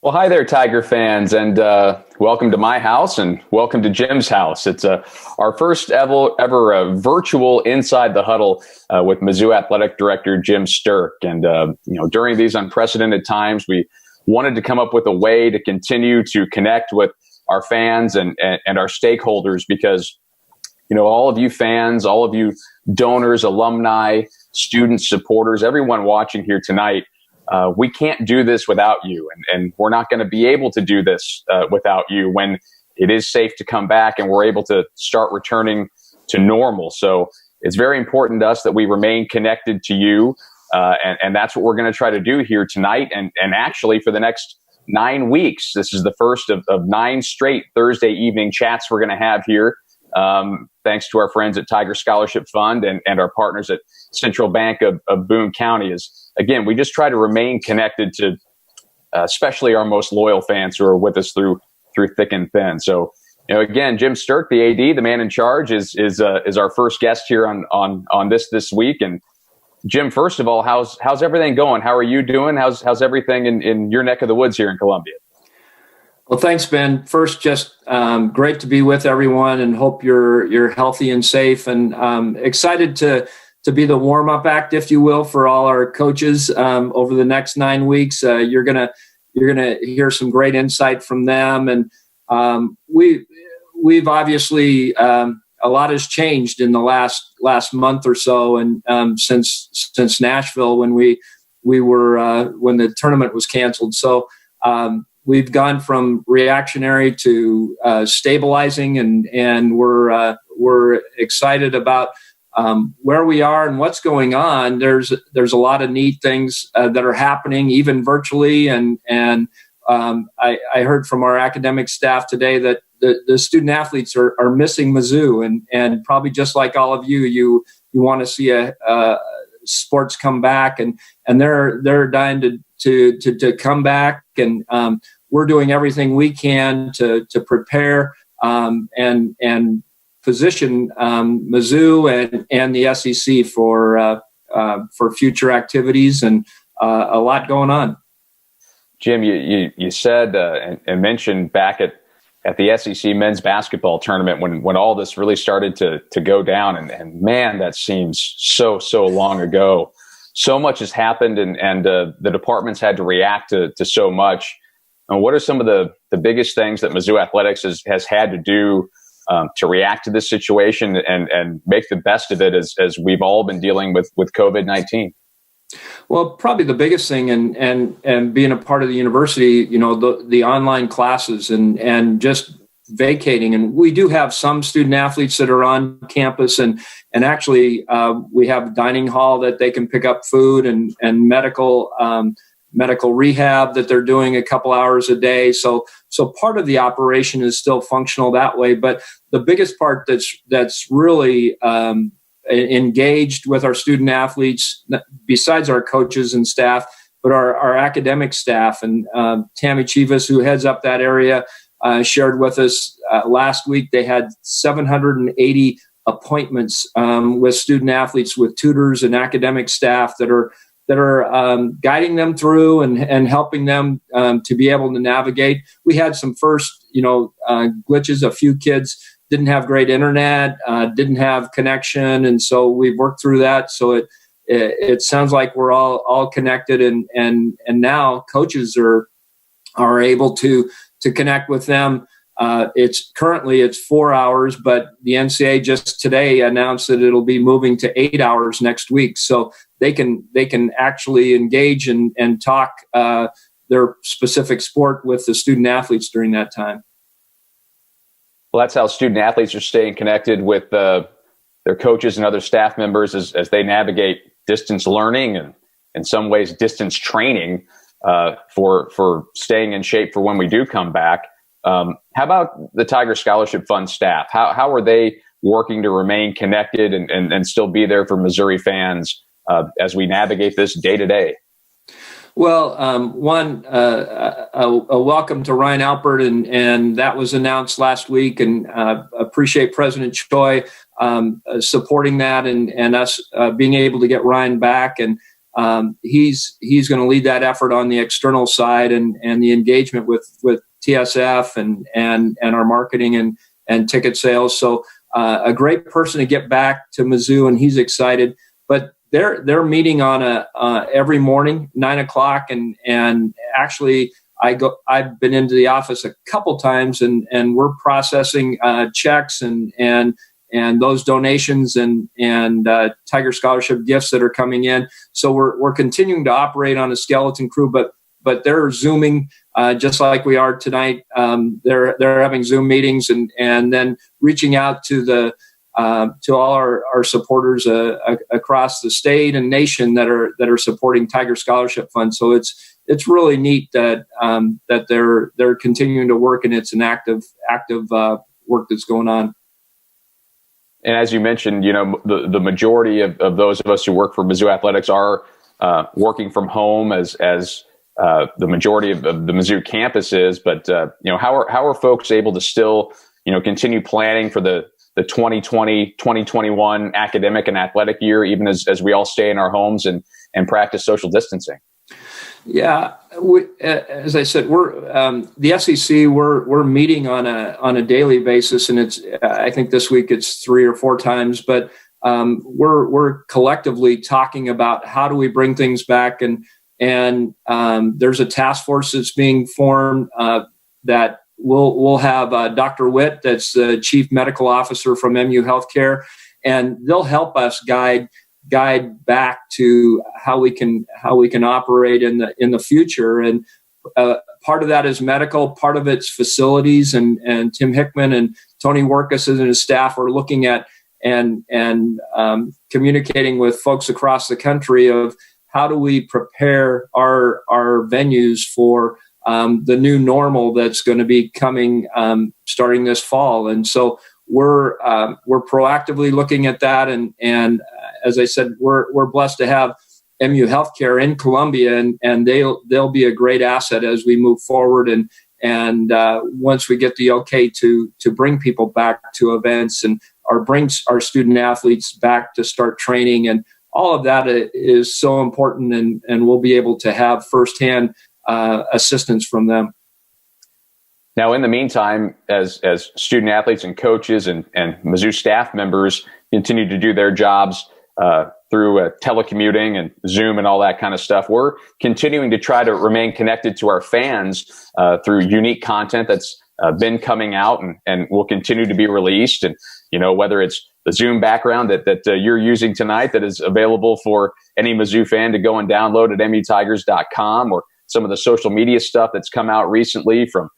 Well, hi there, Tiger fans, and welcome to my house and welcome to Jim's house. It's our first ever virtual Inside the Huddle with Mizzou Athletic Director Jim Sterk. And, during these unprecedented times, we wanted to come up with a way to continue to connect with our fans and our stakeholders because, all of you fans, all of you donors, alumni, students, supporters, everyone watching here tonight, we can't do this without you, and we're not going to be able to do this without you when it is safe to come back and we're able to start returning to normal. So it's very important to us that we remain connected to you, and that's what we're going to try to do here tonight and actually for the next 9 weeks. This is the first of 9 straight Thursday evening chats we're going to have here. Thanks to our friends at Tiger Scholarship Fund and our partners at Central Bank of Boone County. Again, we just try to remain connected to especially our most loyal fans who are with us through thick and thin. So, again, Jim Sterk, the AD, the man in charge, is our first guest here on this week. And Jim, first of all, how's everything going? How are you doing? How's everything in your neck of the woods here in Columbia? Well, thanks, Ben. First, just great to be with everyone, and hope you're healthy and safe, and excited to be the warm-up act, if you will, for all our coaches over the next 9 weeks. You're gonna hear some great insight from them, and we've obviously a lot has changed in the last month or so, and since Nashville when we were when the tournament was canceled. So. We've gone from reactionary to stabilizing, and we're excited about where we are and what's going on. There's a lot of neat things that are happening, even virtually, and I heard from our academic staff today that the student athletes are missing Mizzou, and probably just like all of you want to see a sports come back, and they're dying to come back, and we're doing everything we can to prepare and position Mizzou and the SEC for future activities, and a lot going on. Jim, you said and mentioned back at the SEC men's basketball tournament when all this really started to go down, and man, that seems so long ago. So much has happened, and the department's had to react to so much. And what are some of the biggest things that Mizzou Athletics has had to do to react to this situation and make the best of it as we've all been dealing with COVID-19? Well, probably the biggest thing, and being a part of the university, the online classes and just vacating. And we do have some student athletes that are on campus, and actually we have a dining hall that they can pick up food and medical rehab that they're doing a couple hours a day. So part of the operation is still functional that way. But the biggest part that's really engaged with our student athletes, besides our coaches and staff, but our academic staff, and Tammy Chivas, who heads up that area, shared with us last week they had 780 appointments with student athletes, with tutors and academic staff that are guiding them through and helping them to be able to navigate. We had some first glitches. A few kids didn't have great internet, didn't have connection, and so we've worked through that. So it sounds like we're all connected, and now coaches are able to connect with them. It's currently 4 hours, but the NCAA just today announced that it'll be moving to 8 hours next week. So they can actually engage and talk their specific sport with the student athletes during that time. Well, that's how student athletes are staying connected with their coaches and other staff members as they navigate distance learning and in some ways distance training for staying in shape for when we do come back. How about the Tiger Scholarship Fund staff? How are they working to remain connected and still be there for Missouri fans as we navigate this day to day? Well, a welcome to Ryan Alpert, and that was announced last week, and appreciate President Choi supporting that and us being able to get Ryan back. And he's going to lead that effort on the external side and the engagement with TSF and our marketing and ticket sales. So a great person to get back to Mizzou, and he's excited. But they're meeting on every morning, 9:00, and actually I've been into the office a couple times, and we're processing checks and those donations and Tiger Scholarship gifts that are coming in. So we're continuing to operate on a skeleton crew, but they're Zooming just like we are tonight. They're having Zoom meetings and then reaching out to all our supporters across the state and nation that are supporting Tiger Scholarship Fund. So it's really neat that they're continuing to work, and it's an active work that's going on. And as you mentioned, the majority of those of us who work for Mizzou Athletics are working from home as the majority of the Mizzou campus is. But how are folks able to still continue planning for the 2020-2021 academic and athletic year, even as we all stay in our homes and practice social distancing? Yeah, as I said, we're the SEC. We're meeting on a daily basis, and it's I think this week it's 3 or 4 times. But we're collectively talking about how do we bring things back, and there's a task force that's being formed that we'll have Dr. Witt, that's the Chief Medical Officer from MU Healthcare, and they'll help us guide back to how we can operate in the future. And part of that is medical, part of it's facilities, and Tim Hickman and Tony Workus and his staff are looking at and communicating with folks across the country of how do we prepare our venues for the new normal that's going to be coming starting this fall. And so we're proactively looking at that, and as I said, we're blessed to have MU Healthcare in Columbia, and they'll be a great asset as we move forward. And once we get the okay to bring people back to events and bring our student athletes back to start training, and all of that is so important, and we'll be able to have firsthand assistance from them. Now, in the meantime, as student athletes and coaches and Mizzou staff members continue to do their jobs through telecommuting and Zoom and all that kind of stuff, we're continuing to try to remain connected to our fans through unique content that's been coming out and will continue to be released. And, whether it's the Zoom background that you're using tonight that is available for any Mizzou fan to go and download at mutigers.com, or some of the social media stuff that's come out recently, from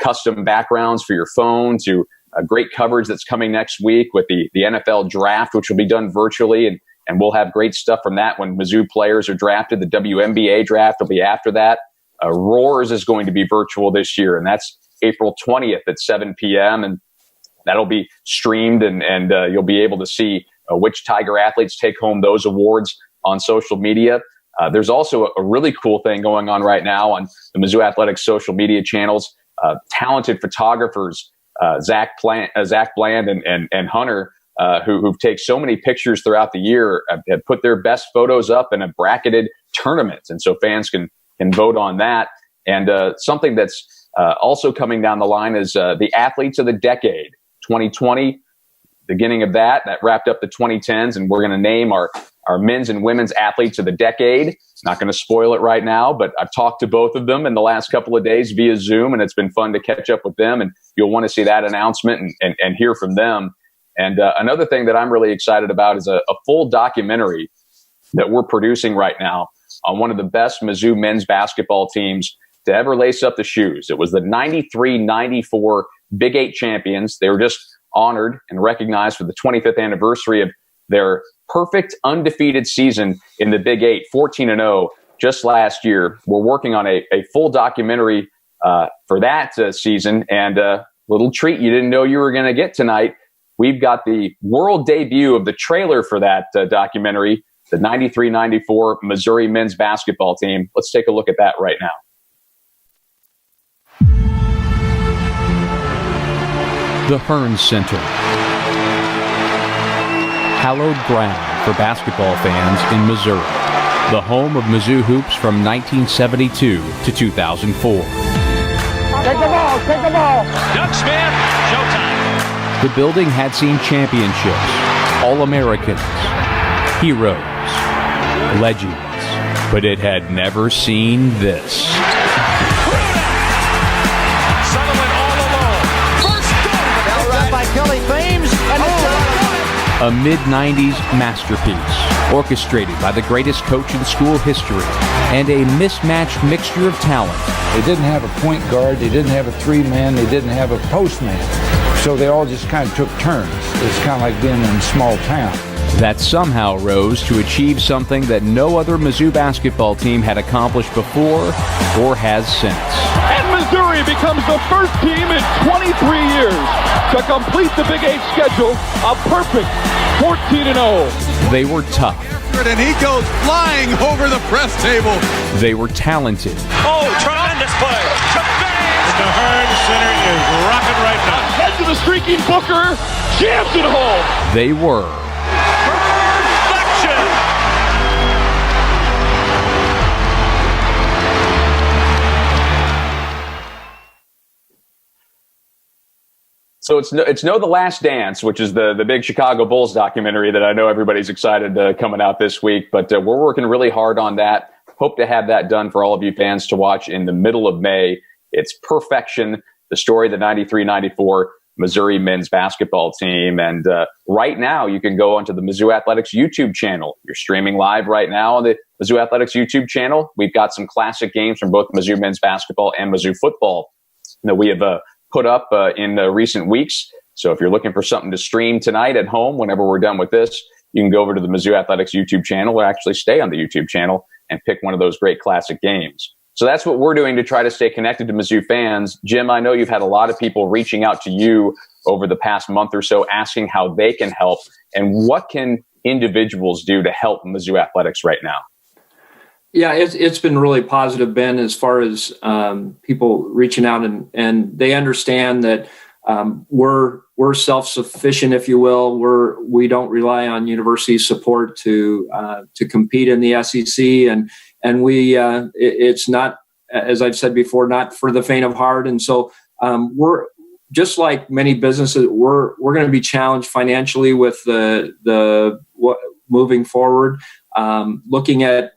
custom backgrounds for your phone to great coverage that's coming next week with the NFL draft, which will be done virtually. And we'll have great stuff from that when Mizzou players are drafted. The WNBA draft will be after that. Roars is going to be virtual this year, and that's April 20th at 7 p.m. And that'll be streamed, and you'll be able to see which Tiger athletes take home those awards on social media. There's also a really cool thing going on right now on the Mizzou Athletics social media channels. Talented photographers, Zach Bland and Hunter, who've taken so many pictures throughout the year, have put their best photos up in a bracketed tournament. And so fans can vote on that. And something that's also coming down the line is the Athletes of the Decade 2020, beginning of that wrapped up the 2010s. And we're going to name our men's and women's athletes of the decade. Not going to spoil it right now, but I've talked to both of them in the last couple of days via Zoom, and it's been fun to catch up with them. And you'll want to see that announcement and hear from them. And another thing that I'm really excited about is a full documentary that we're producing right now on one of the best Mizzou men's basketball teams to ever lace up the shoes. It was the 93-94 Big 8 champions. They were just honored and recognized for the 25th anniversary of their perfect undefeated season in the Big 8, 14-0 just last year. We're working on a full documentary for that season, and a little treat you didn't know you were going to get tonight. We've got the world debut of the trailer for that documentary, the 93-94 Missouri men's basketball team. Let's take a look at that right now. The Hearns Center. Hallowed ground for basketball fans in Missouri. the home of Mizzou hoops from 1972 to 2004. Take the ball. Doug Smith, showtime. The building had seen championships, All-Americans, heroes, legends, but it had never seen this. Sullivan all alone. First goal. Now run by Kelly Fames. A mid-90s masterpiece, orchestrated by the greatest coach in school history, and a mismatched mixture of talent. They didn't have a point guard, they didn't have a three-man, they didn't have a postman. So they all just kind of took turns. It's kind of like being in a small town. That somehow rose to achieve something that no other Mizzou basketball team had accomplished before or has since. And Missouri becomes the first team in 23 years to complete the Big 8 schedule a perfect 14-0. They were tough. And he goes flying over the press table. They were talented. Oh, tremendous play. The Hearn Center is rocking right now. Head to the streaking Booker, jams it home. They were Perfection. So it's no The Last Dance, which is the big Chicago Bulls documentary that I know everybody's excited coming out this week. But we're working really hard on that. Hope to have that done for all of you fans to watch in the middle of May. It's Perfection, the story of the 93-94 Missouri men's basketball team. And right now, you can go onto the Mizzou Athletics YouTube channel. You're streaming live right now on the Mizzou Athletics YouTube channel. We've got some classic games from both Mizzou men's basketball and Mizzou football that we have put up in recent weeks. So if you're looking for something to stream tonight at home, whenever we're done with this, you can go over to the Mizzou Athletics YouTube channel, or actually stay on the YouTube channel and pick one of those great classic games. So that's what we're doing to try to stay connected to Mizzou fans. Jim, I know you've had a lot of people reaching out to you over the past month or so, asking how they can help, and what can individuals do to help Mizzou Athletics right now? Yeah, it's been really positive, Ben, as far as people reaching out and they understand that we're self-sufficient, if you will. We don't rely on university support to compete in the SEC, and we it's not, as I've said before, not for the faint of heart. And so we're just like many businesses. We're going to be challenged financially with the moving forward. Looking at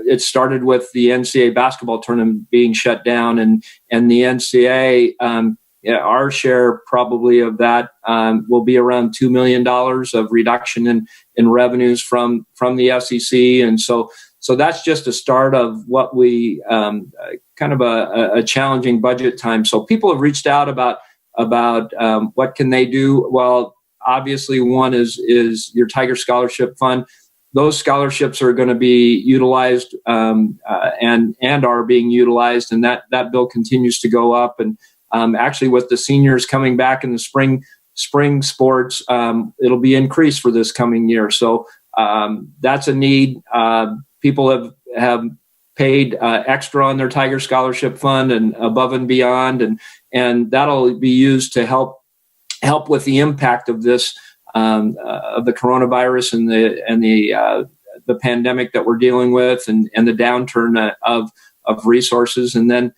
it started with the NCAA basketball tournament being shut down, and the NCAA, our share probably of that will be around $2 million of reduction in revenues from the SEC, and so that's just a start of what we kind of a challenging budget time. So people have reached out about what can they do. Well, obviously one is your Tiger Scholarship Fund. Those scholarships are going to be utilized and are being utilized, and that bill continues to go up. And actually, with the seniors coming back in the spring sports, it'll be increased for this coming year. So that's a need. People have paid extra on their Tiger Scholarship Fund and above and beyond, and that'll be used to help with the impact of this. Of the coronavirus and the pandemic that we're dealing with, and the downturn of resources, and then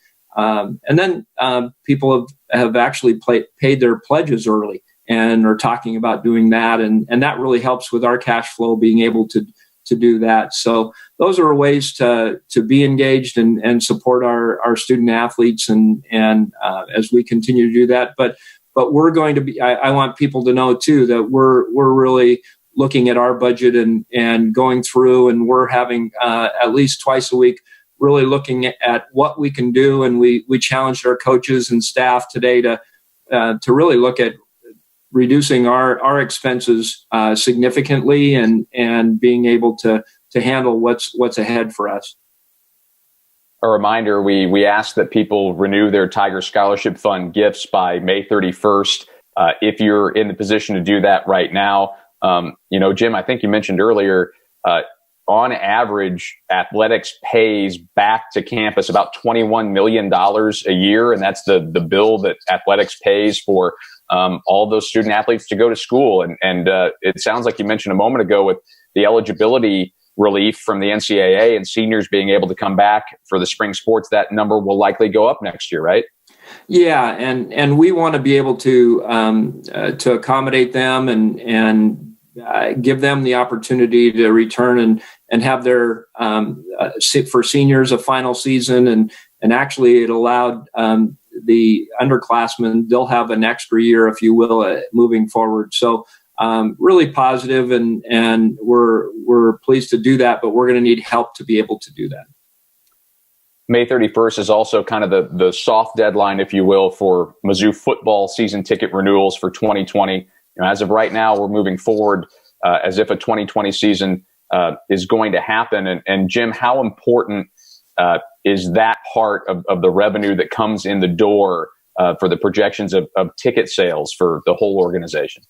people have actually paid their pledges early and are talking about doing that, and that really helps with our cash flow, being able to do that. So those are ways to be engaged and support our student athletes, and as we continue to do that, but we're going to be, I want people to know too, that we're really looking at our budget and going through, and we're having at least twice a week, really looking at what we can do. And we challenged our coaches and staff today to really look at reducing our expenses significantly and being able to handle what's ahead for us. A reminder, we ask that people renew their Tiger Scholarship Fund gifts by May 31st. If you're in the position to do that right now, Jim, I think you mentioned earlier, on average, athletics pays back to campus about $21 million a year. And that's the bill that athletics pays for all those student athletes to go to school. And it sounds like you mentioned a moment ago with the eligibility relief from the NCAA and seniors being able to come back for the spring sports, that number will likely go up next year, right? Yeah, and we want to be able to accommodate them and give them the opportunity to return and have their for seniors a final season, and actually it allowed the underclassmen, they'll have an extra year, if you will, moving forward. So really positive, and we're pleased to do that, but we're going to need help to be able to do that. May 31st is also kind of the soft deadline, if you will, for Mizzou football season ticket renewals for 2020. As of right now, we're moving forward as if a 2020 season is going to happen. And Jim, how important is that part of the revenue that comes in the door for the projections of ticket sales for the whole organization?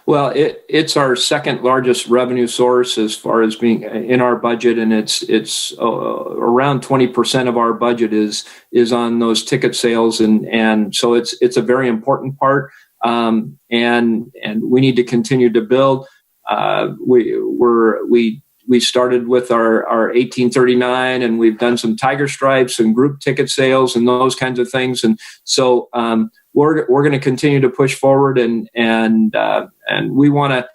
Well, it's our second largest revenue source as far as being in our budget, and it's around 20% of our budget is on those ticket sales, and so it's a very important part, and we need to continue to build. We started with our 1839, and we've done some Tiger Stripes and group ticket sales and those kinds of things. And so we're going to continue to push forward, and we want to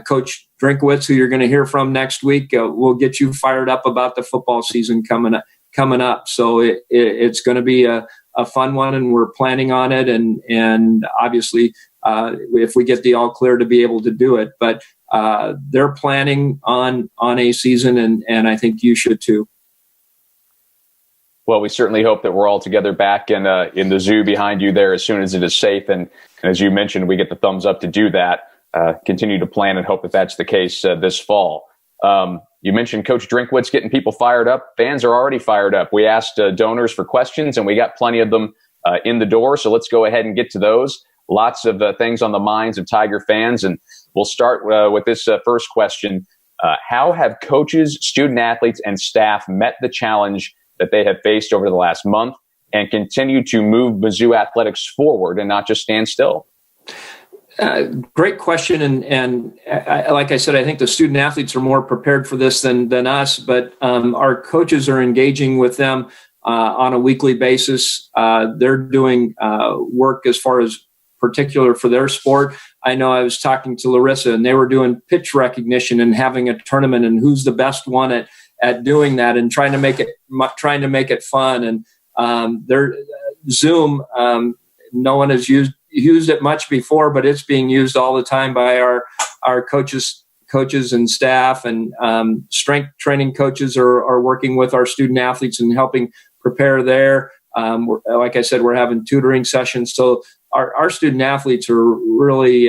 Coach Drinkwitz, who you're going to hear from next week, will get you fired up about the football season coming up. So it's going to be a fun one, and we're planning on it. And obviously, if we get the all clear to be able to do it, but they're planning on a season, and I think you should too. Well, we certainly hope that we're all together back in the zoo behind you there as soon as it is safe. And as you mentioned, we get the thumbs up to do that. Continue to plan and hope that that's the case this fall. You mentioned Coach Drinkwitz getting people fired up. Fans are already fired up. We asked donors for questions, and we got plenty of them in the door. So let's go ahead and get to those. Lots of things on the minds of Tiger fans. And we'll start with this first question. How have coaches, student athletes, and staff met the challenge that they have faced over the last month and continue to move Mizzou Athletics forward and not just stand still? Great question. And like I said, I think the student athletes are more prepared for this than us, but our coaches are engaging with them on a weekly basis. They're doing work as far as particular for their sport. I know I was talking to Larissa, and they were doing pitch recognition and having a tournament, and who's the best one at doing that, and trying to make it fun. And their Zoom, no one has used it much before, but it's being used all the time by our coaches and staff, and strength training coaches are working with our student athletes and helping prepare there. Like I said, we're having tutoring sessions. So our student athletes are really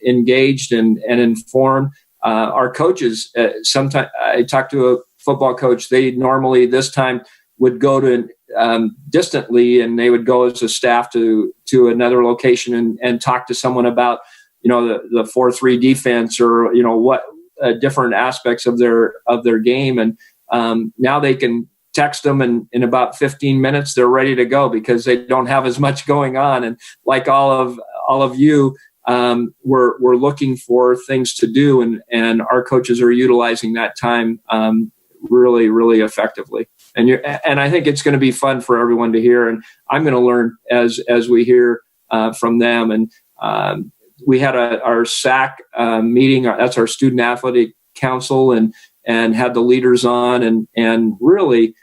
engaged and informed. Our coaches, sometimes I talked to a football coach, they normally this time would go to distantly, and they would go as a staff to another location and talk to someone about, the 4-3 defense, or, what different aspects of their game. And now they can text them, and in about 15 minutes they're ready to go because they don't have as much going on. And like all of you, we're looking for things to do, and our coaches are utilizing that time really, really effectively. And I think it's going to be fun for everyone to hear, and I'm going to learn as we hear from them. And we had our SAC meeting. That's our Student Athletic Council, and had the leaders on, and really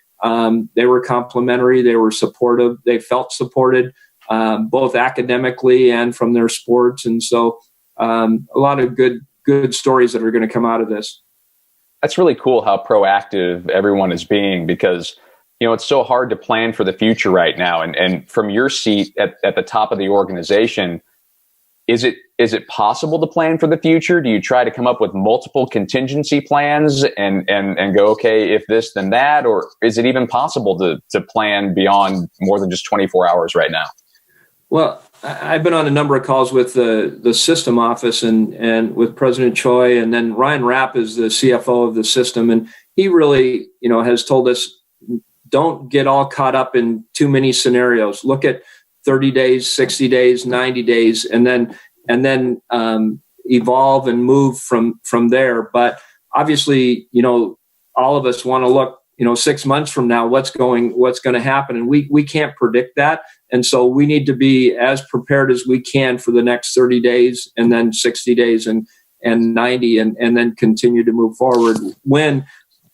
they were complimentary. They were supportive. They felt supported, both academically and from their sports. And so a lot of good stories that are going to come out of this. That's really cool how proactive everyone is being, because, it's so hard to plan for the future right now. And from your seat at the top of the organization, is it possible to plan for the future? Do you try to come up with multiple contingency plans and go, okay, if this, then that? Or is it even possible to plan beyond more than just 24 hours right now? Well, I've been on a number of calls with the system office and with President Choi, and then Ryan Rapp is the CFO of the system. And he really, has told us, don't get all caught up in too many scenarios. Look at 30 days, 60 days, 90 days, and then evolve and move from there. But obviously, all of us want to look, 6 months from now, what's going to happen. And we can't predict that. And so we need to be as prepared as we can for the next 30 days and then 60 days and 90 and then continue to move forward when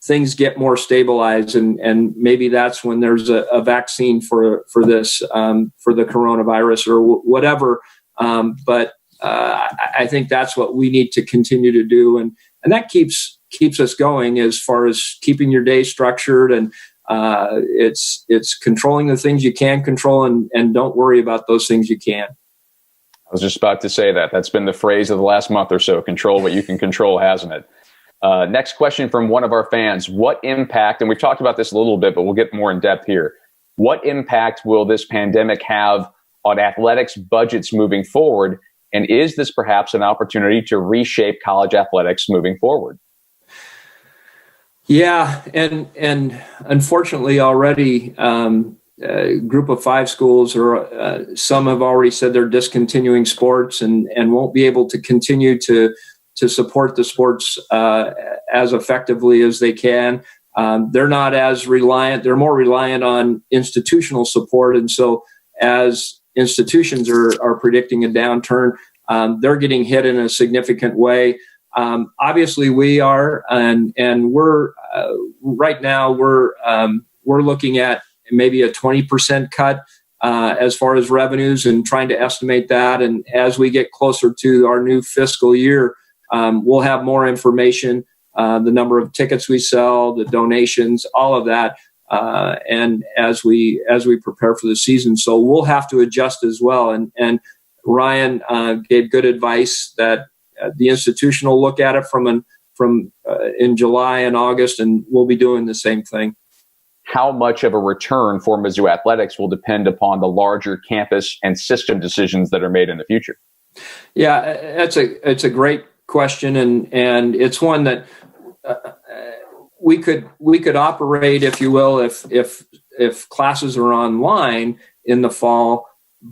things get more stabilized. And maybe that's when there's a vaccine for this, for the coronavirus or whatever. But I think that's what we need to continue to do. And that keeps us going as far as keeping your day structured. And it's controlling the things you can control and don't worry about those things you can't. I was just about to say that. That's been the phrase of the last month or so. Control what you can control, hasn't it? Next question from one of our fans. What impact, and we've talked about this a little bit, but we'll get more in depth here. What impact will this pandemic have on athletics budgets moving forward? And is this perhaps an opportunity to reshape college athletics moving forward? Yeah, and unfortunately already a group of 5 schools or some have already said they're discontinuing sports and won't be able to continue to support the sports as effectively as they can. They're not as reliant. They're more reliant on institutional support. And so as institutions are predicting a downturn, they're getting hit in a significant way. Obviously we are, and we're right now we're looking at maybe a 20% cut as far as revenues and trying to estimate that. And as we get closer to our new fiscal year, we'll have more information, the number of tickets we sell, the donations, all of that. And as we prepare for the season, so we'll have to adjust as well. And Ryan gave good advice that the institution will look at it from in July and August, and we'll be doing the same thing. How much of a return for Mizzou Athletics will depend upon the larger campus and system decisions that are made in the future? Yeah, it's a great question, and it's one that we could operate, if you will, if classes are online in the fall,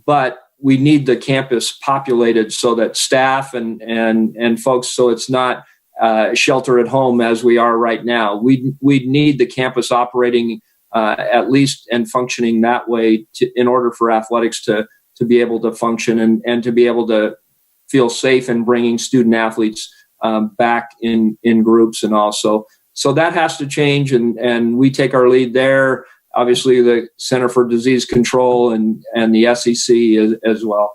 but we need the campus populated so that staff and folks, so it's not shelter at home as we are right now. We need the campus operating at least and functioning that way in order for athletics to be able to function and to be able to feel safe in bringing student athletes back in groups and also. So that has to change, and we take our lead there. Obviously, the Center for Disease Control and the SEC as well.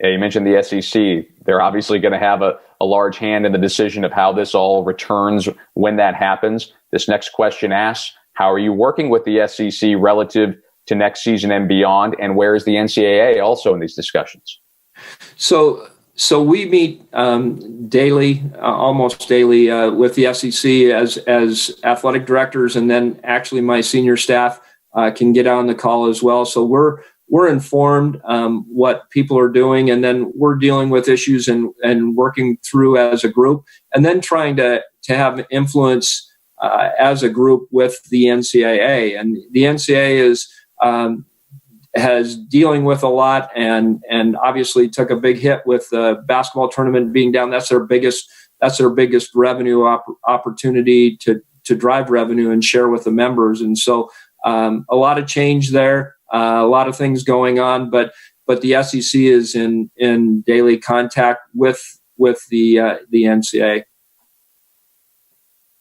Yeah, you mentioned the SEC. They're obviously going to have a large hand in the decision of how this all returns when that happens. This next question asks, how are you working with the SEC relative to next season and beyond? And where is the NCAA also in these discussions? So we meet daily, almost daily, with the SEC as athletic directors, and then actually my senior staff can get on the call as well. So we're informed what people are doing, and then we're dealing with issues and working through as a group, and then trying to have influence as a group with the NCAA. And the NCAA has dealing with a lot, and obviously took a big hit with the basketball tournament being down. That's their biggest revenue opportunity to drive revenue and share with the members. And so a lot of change there, a lot of things going on, but the SEC is in daily contact with the NCAA.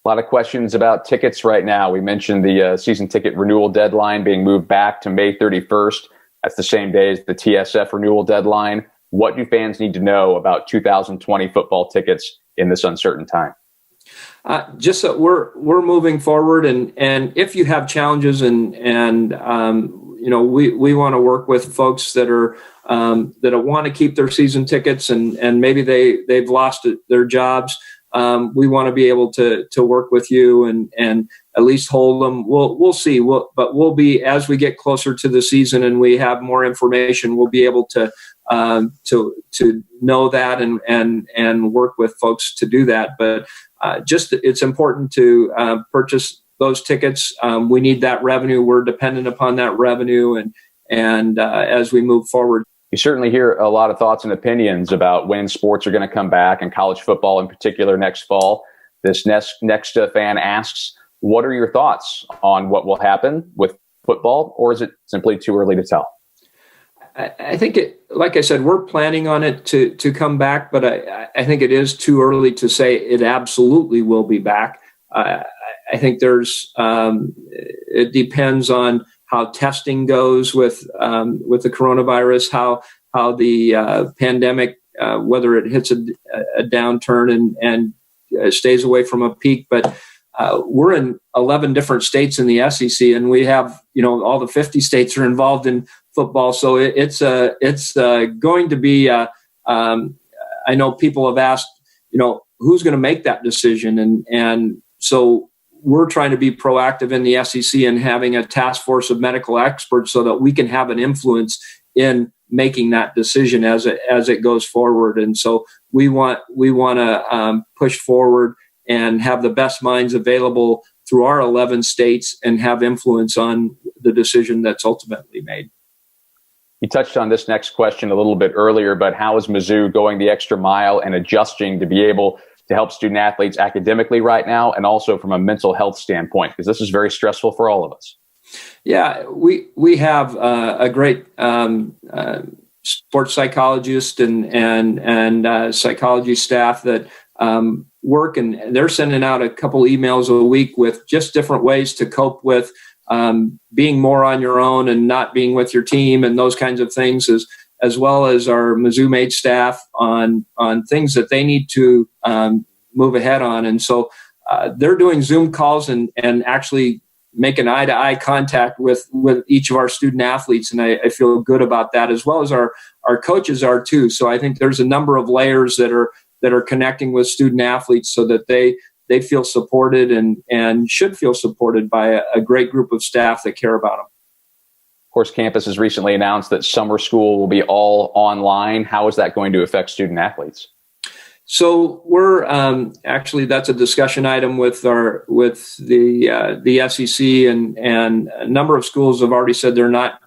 A lot of questions about tickets right now. We mentioned the season ticket renewal deadline being moved back to May 31st. That's the same day as the TSF renewal deadline. What do fans need to know about 2020 football tickets in this uncertain time? Just that we're moving forward, and if you have challenges and we want to work with folks that are that want to keep their season tickets and maybe they've lost their jobs. We want to be able to work with you and at least hold them. We'll see. But we'll be, as we get closer to the season and we have more information, we'll be able to know that and work with folks to do that. But just it's important to purchase those tickets. We need that revenue. We're dependent upon that revenue, and as we move forward. You certainly hear a lot of thoughts and opinions about when sports are going to come back, and college football in particular next fall. This next fan asks, what are your thoughts on what will happen with football, or is it simply too early to tell? I think like I said, we're planning on it to come back, but I think it is too early to say it absolutely will be back. I think it depends on how testing goes with the coronavirus, how the pandemic, whether it hits a downturn and stays away from a peak. But we're in 11 different states in the SEC, and we have, all the 50 states are involved in football. So it's going to be, I know people have asked, who's going to make that decision? And so we're trying to be proactive in the SEC and having a task force of medical experts so that we can have an influence in making that decision as it goes forward. And so we want to push forward and have the best minds available through our 11 states and have influence on the decision that's ultimately made. You touched on this next question a little bit earlier, but how is Mizzou going the extra mile and adjusting to be able to help student athletes academically right now and also from a mental health standpoint? Because this is very stressful for all of us. Yeah, we have a great sports psychologist and psychology staff that work, and they're sending out a couple emails a week with just different ways to cope with being more on your own and not being with your team and those kinds of things, as well as our Mizzou Made staff on things that they need to move ahead on. And so they're doing Zoom calls and actually making eye-to-eye contact with each of our student athletes. And I feel good about that, as well as our coaches are too. So I think there's a number of layers that are connecting with student athletes so that they feel supported and should feel supported by a great group of staff that care about them. Of course, campus has recently announced that summer school will be all online. How is that going to affect student athletes? So we're actually, that's a discussion item with the SEC, and a number of schools have already said they're not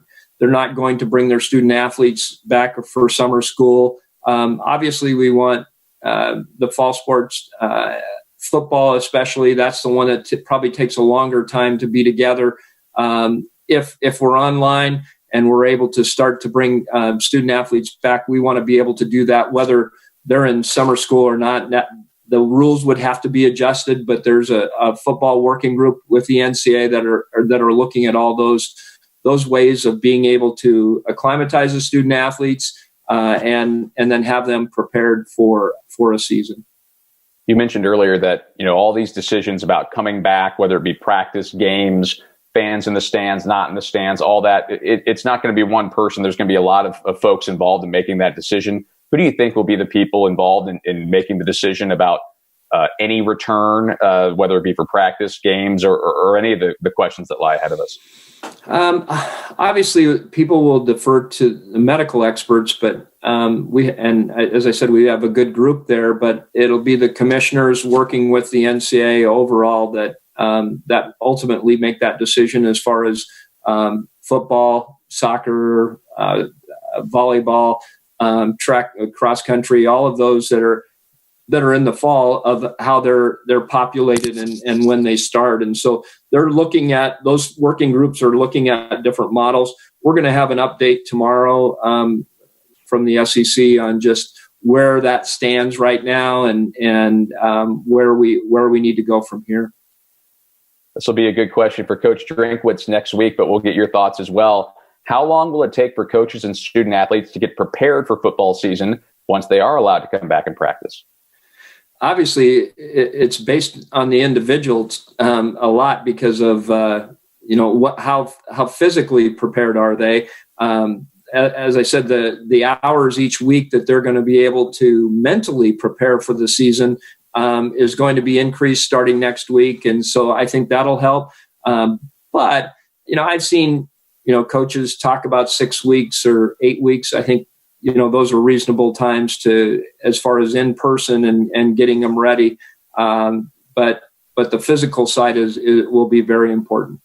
going to bring their student athletes back for summer school. Obviously, we want the fall sports, football especially. That's the one that probably takes a longer time to be together. If we're online and we're able to start to bring student athletes back, we want to be able to do that, whether they're in summer school or not. The rules would have to be adjusted, but there's a football working group with the NCAA that are looking at all those ways of being able to acclimatize the student athletes and then have them prepared for a season. You mentioned earlier that all these decisions about coming back, whether it be practice, games, fans in the stands, not in the stands, all that, it's not going to be one person. There's going to be a lot of folks involved in making that decision. Who do you think will be the people involved in making the decision about any return, whether it be for practice, games, or any of the questions that lie ahead of us? Obviously, people will defer to the medical experts, but as I said, we have a good group there. But it'll be the commissioners working with the NCAA overall that ultimately make that decision as far as football, soccer, volleyball, track, cross country, all of those that are in the fall, of how they're populated and when they start. And so they're looking at, those working groups are looking at different models. We're going to have an update tomorrow from the SEC on just where that stands right now and where we need to go from here. This will be a good question for Coach Drinkwitz next week, but we'll get your thoughts as well. How long will it take for coaches and student athletes to get prepared for football season once they are allowed to come back and practice? Obviously, it's based on the individual a lot because of how physically prepared are they. As I said, the hours each week that they're going to be able to mentally prepare for the season is going to be increased starting next week, and so I think that'll help. But I've seen coaches talk about 6 weeks or 8 weeks. I think those are reasonable times as far as in person and getting them ready. But the physical side will be very important.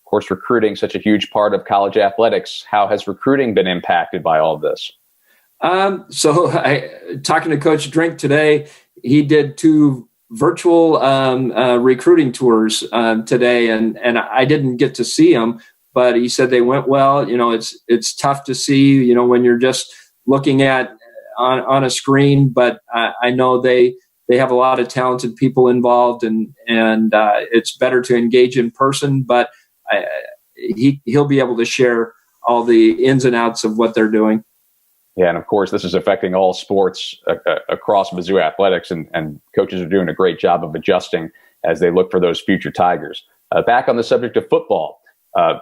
Of course, recruiting such a huge part of college athletics. How has recruiting been impacted by all of this? So talking to Coach Drink today, he did two virtual recruiting tours today, and I didn't get to see them, but he said they went well. It's tough to see, when you're just looking at on a screen, but I know they have a lot of talented people involved, and it's better to engage in person, but he'll be able to share all the ins and outs of what they're doing. Yeah, and of course, this is affecting all sports across Mizzou Athletics, and coaches are doing a great job of adjusting as they look for those future Tigers. Back on the subject of football,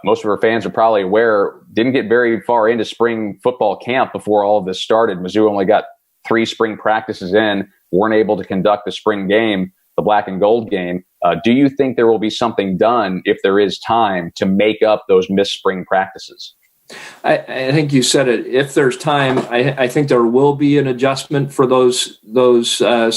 most of our fans are probably aware, didn't get very far into spring football camp before all of this started. Mizzou only got 3 spring practices in, weren't able to conduct the spring game, the black and gold game. Do you think there will be something done, if there is time, to make up those missed spring practices? I think you said it. If there's time, I think there will be an adjustment for those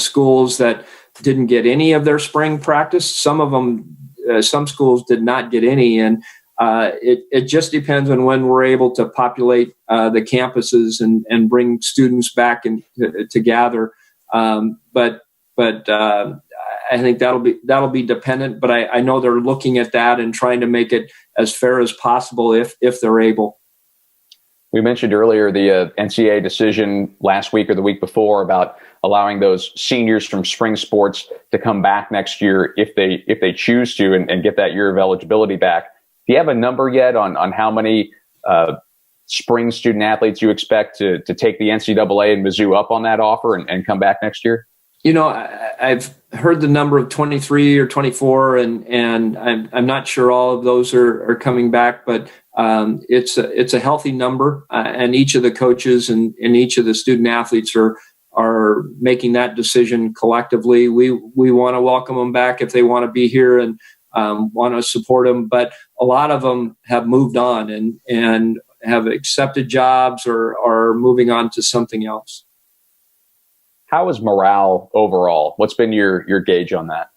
schools that didn't get any of their spring practice. Some of them, some schools did not get any, and it just depends on when we're able to populate the campuses and bring students back and to gather. But I think that'll be dependent. But I know they're looking at that and trying to make it as fair as possible if they're able. We mentioned earlier the NCAA decision last week or the week before about allowing those seniors from spring sports to come back next year if they choose to and get that year of eligibility back. Do you have a number yet on how many spring student athletes you expect to take the NCAA and Mizzou up on that offer and come back next year? I've heard the number of 23 or 24, and I'm not sure all of those are coming back, but it's a healthy number, and each of the coaches and each of the student athletes are making that decision collectively. We want to welcome them back if they want to be here and want to support them, but a lot of them have moved on and have accepted jobs or are moving on to something else. How is morale overall? What's been your gauge on that?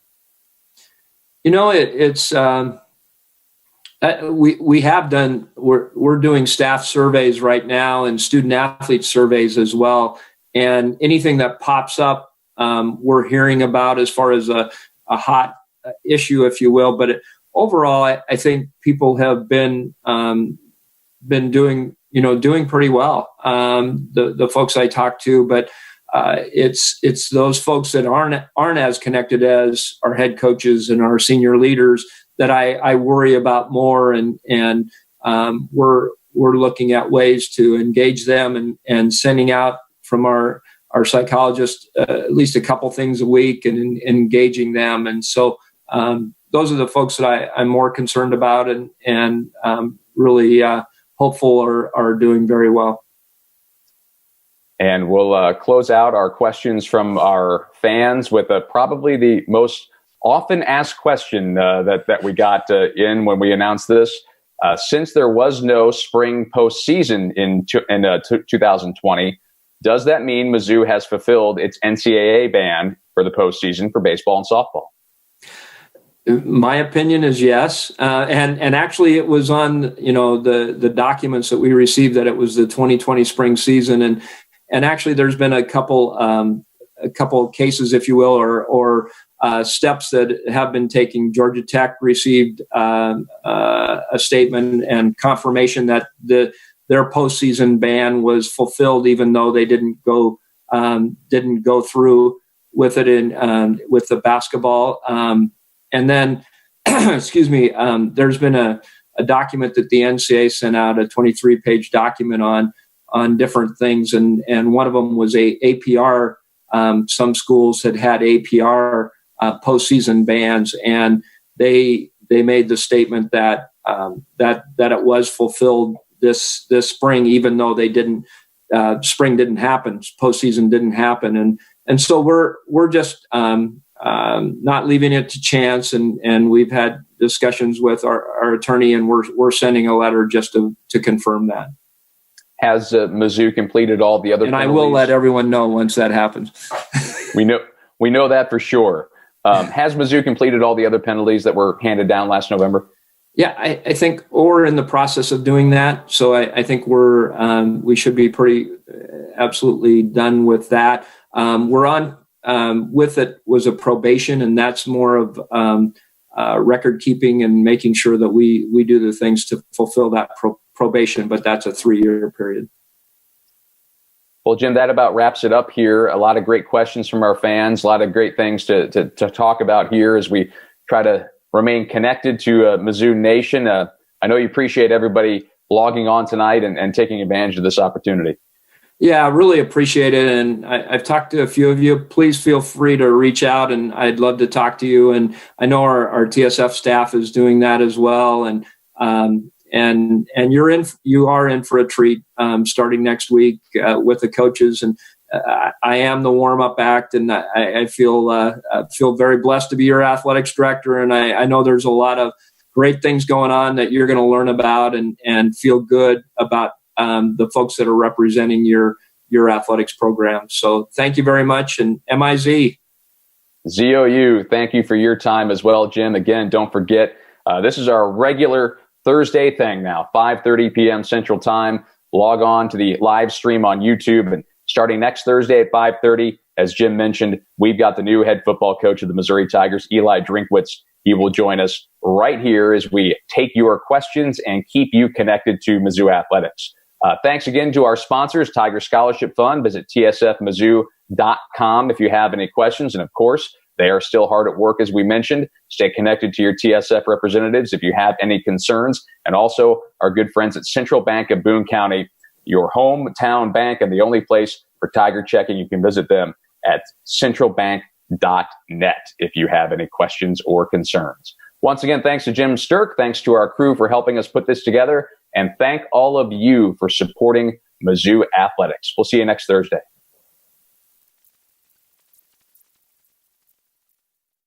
We're doing staff surveys right now and student athlete surveys as well. And anything that pops up, we're hearing about as far as a hot issue, if you will. But overall, I think people have been doing pretty well. The folks I talked to, but it's those folks that aren't as connected as our head coaches and our senior leaders that I worry about more, and we're looking at ways to engage them and sending out from our psychologists at least a couple things a week and engaging them. And so those are the folks that I'm more concerned about and really hopeful are doing very well. And we'll close out our questions from our fans with probably the most often asked question that we got in when we announced this. Since there was no spring postseason in 2020, does that mean Mizzou has fulfilled its NCAA ban for the postseason for baseball and softball? My opinion is yes, and actually it was on the documents that we received that it was the 2020 spring season, and actually there's been a couple cases, if you will, or steps that have been taken. Georgia Tech received a statement and confirmation that their postseason ban was fulfilled, even though they didn't go through with it with the basketball. And then, excuse me, there's been a document that the NCAA sent out, a 23-page document on different things, and one of them was APR. Some schools had APR postseason bans, and they made the statement that it was fulfilled this spring, even though they didn't. Spring didn't happen, postseason didn't happen, and so we're just not leaving it to chance, and we've had discussions with our attorney, and we're sending a letter just to confirm that. Has Mizzou completed all the other and penalties? I will let everyone know once that happens. We know that for sure. Has Mizzou completed all the other penalties that were handed down last November? Yeah, I think we're in the process of doing that. So I think we should be pretty absolutely done with that. We're on with it was a probation, and that's more of record keeping and making sure that we do the things to fulfill that probation, but that's a 3-year period. Well, Jim, that about wraps it up here. A lot of great questions from our fans, a lot of great things to talk about here as we try to remain connected to Mizzou Nation. I know you appreciate everybody logging on tonight and taking advantage of this opportunity. Yeah, I really appreciate it. And I've talked to a few of you. Please feel free to reach out, and I'd love to talk to you. And I know our TSF staff is doing that as well. And you are in for a treat starting next week with the coaches. And I am the warm-up act, and I feel very blessed to be your athletics director. And I know there's a lot of great things going on that you're going to learn about and feel good about the folks that are representing your athletics program. So thank you very much. And MIZ. ZOU, thank you for your time as well, Jim. Again, don't forget, this is our regular Thursday thing now, 5:30 p.m. Central Time. Log on to the live stream on YouTube. And starting next Thursday at 5:30, as Jim mentioned, we've got the new head football coach of the Missouri Tigers, Eli Drinkwitz. He will join us right here as we take your questions and keep you connected to Mizzou Athletics. Thanks again to our sponsors, Tiger Scholarship Fund. Visit tsfmizzou.com if you have any questions. And of course, they are still hard at work, as we mentioned. Stay connected to your TSF representatives if you have any concerns. And also our good friends at Central Bank of Boone County, your hometown bank and the only place for Tiger checking. You can visit them at centralbank.net if you have any questions or concerns. Once again, thanks to Jim Sterk. Thanks to our crew for helping us put this together. And thank all of you for supporting Mizzou Athletics. We'll see you next Thursday.